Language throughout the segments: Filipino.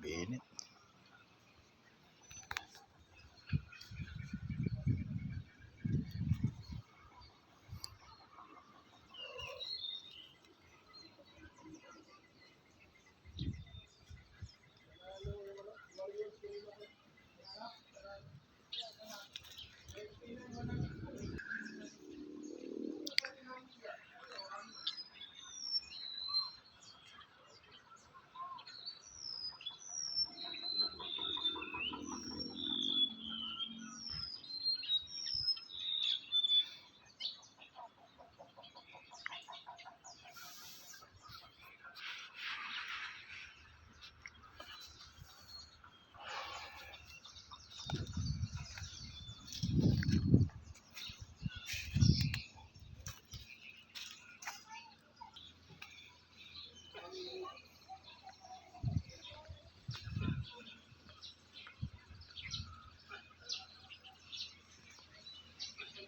Grabe init.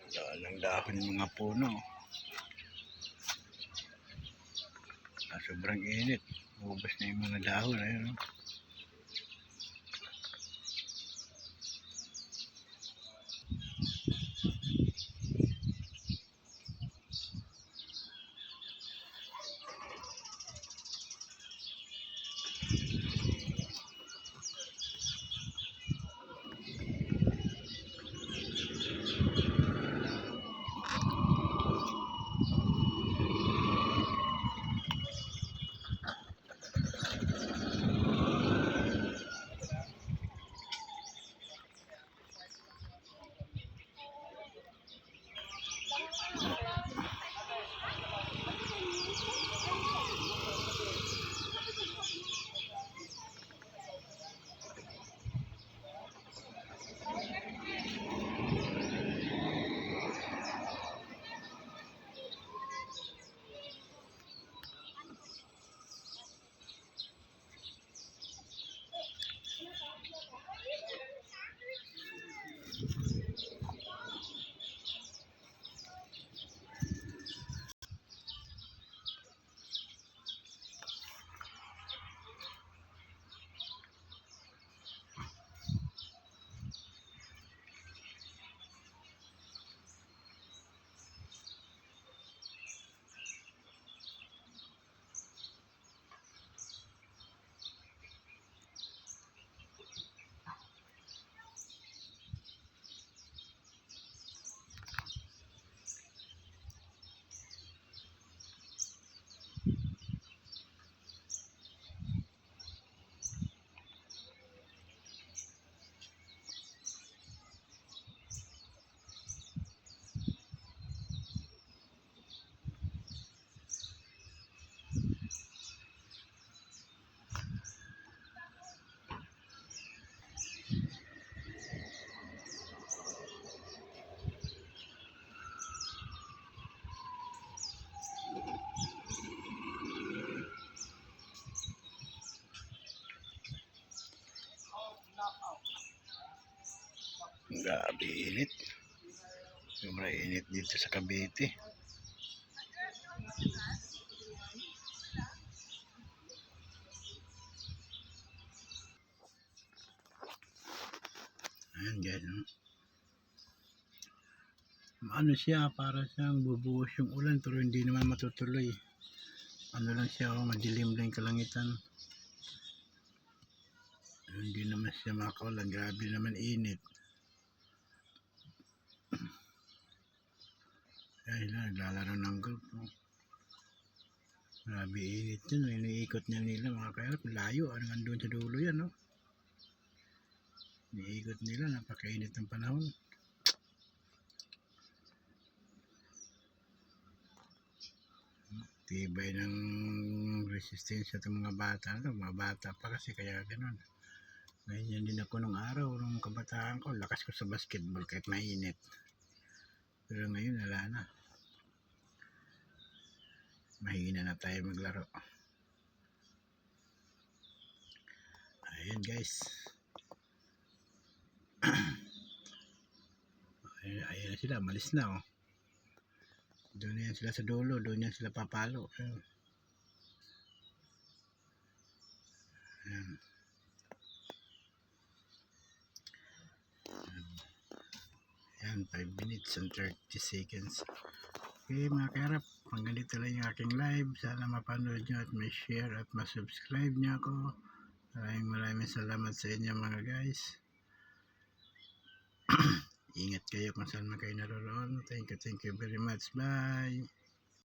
Yan ang dahon ng mga puno. Sobrang init. Ubos na yung mga dahon. Ayun. Grabe init. Sobrang init dito sa Cavite. Ayan guys. Ano siya, para siyang bubuhos yung ulan pero hindi naman matutuloy. Ano lang siya, madilim lang yung kalangitan. Hindi naman siya makaulan. Grabe naman init. Ay, naglalaro ng golf. Grabe init yun. Iniikot niya nila mga kairap. Layo. Ano nga doon sa dulo yan, no? Iniikot nila. Napakainit ng panahon. Tibay ng resistensya ng mga bata. Mga bata pa kasi kaya gano'n. Ngayon din ako nung araw, nung kabataan ko, lakas ko sa basketball kahit mainit. Pero ngayon, wala na. Mahina na tayo maglaro. Ayan guys. Ayan sila, malis na oh. Doon yan sila sa dulo, doon yan sila papalo. Ayan. and 5 minutes and 30 seconds. Okay mga kaharap, hanggang dito lang yung aking live. Sana mapanood nyo at may share at masubscribe nyo ako. Maraming salamat sa inyo mga guys. Ingat kayo kung saan man kayo naroon. Thank you very much. Bye.